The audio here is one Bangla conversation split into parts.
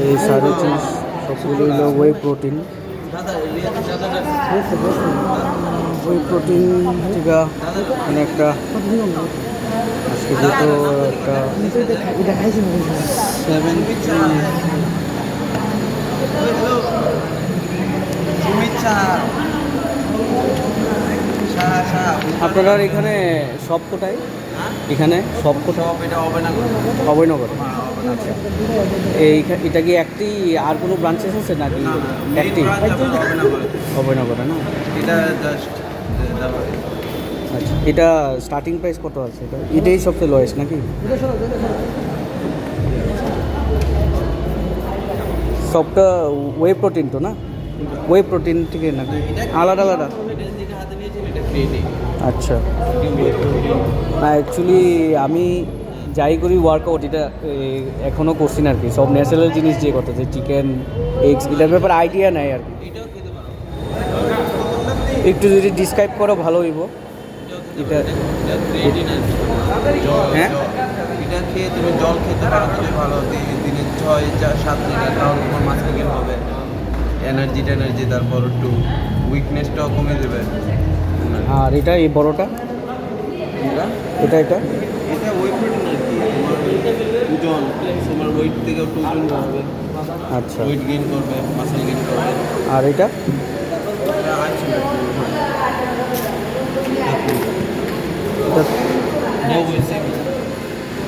এই সাড়ে চিজ সবগুলো হলো ওয়ে প্রোটিন। ওয়ে প্রোটিন থেকে মানে একটা আজকে যেহেতু একটা আপনার এখানে সব কোটায় এখানে সব কোথাও অভয়নগর। আচ্ছা, এটা কি একটি আর কোনো ব্রাঞ্চেস আছে নাকি একটি অভয়নগরে না? আচ্ছা, এটা স্টার্টিং প্রাইস কত আছে? এটাই সবচেয়ে লোয়েস্ট নাকি? সবটা ওয়ে প্রোটিন তো না? ওয়ে প্রোটিন থেকে নাকি আলাদা আলাদা? আচ্ছা, না অ্যাকচুয়ালি আমি যাই করি ওয়ার্কআউট এটা এখনও করছি না আর কি। সব ন্যাচারাল জিনিস যে কথা, যে চিকেন এগস এটার ব্যাপারে আইডিয়া নেই আর কি। একটু যদি ডিসক্রাইব করো ভালো হইব। এটা হ্যাঁ, এটা খেয়ে তুমি জল খেতে পারো, তুমি ভালো দিনে 6-7 লিটার, তাহলে তোমার মাছ গেইন হবে, এনার্জি, তারপর একটু উইকনেসটাও কমে দেবে। আর এটা এই বড়টা এটা এটা এটা ওয়েট প্রোটিন আর কি, তোমার ওজন, তোমার ওয়েট থেকে একটু ওজন বাড়বে। আচ্ছা, ওয়েট গেইন করবে, মাসল গেইন করবে। আর এটা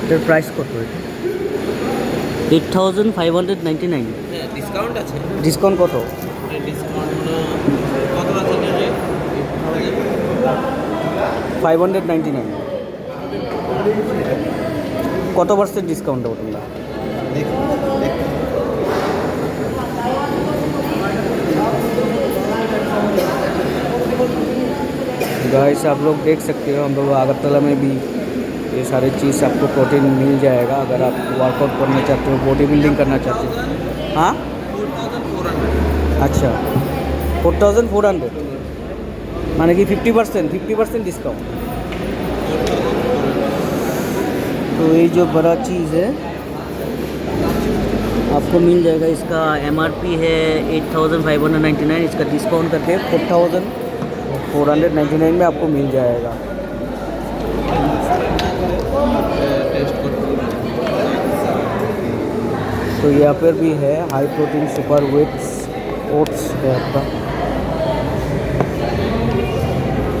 এটার প্রাইস কত? 8599। হ্যাঁ, ডিসকাউন্ট আছে। ডিসকাউন্ট কত? ডিসকাউন্ট কত আছে রে? 599। কত পার্সেন্ট ডিসকাউন্ট ওটা? गाइस आप लोग देख सकते हो, हम लोग अगरतला में भी ये सारी चीज़ आपको प्रोटीन मिल जाएगा अगर आप वर्कआउट करना चाहते हो, बॉडी बिल्डिंग करना चाहते हो। हाँ, 4400। अच्छा, 4400 माने कि 50% डिस्काउंट। तो ये जो बड़ा चीज़ है आपको मिल जाएगा। इसका MRP है 8599, इसका डिस्काउंट करके 4499 में आपको मिल जाएगा। तो यहाँ पर भी है high protein super weights oats है आपका,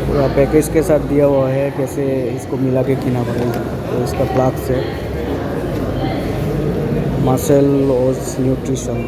पूरा पैकेज के साथ दिया हुआ है कैसे इसको मिला के पीना पड़ेगा। तो इसका फ्लाक्स है मसल और न्यूट्रिशन।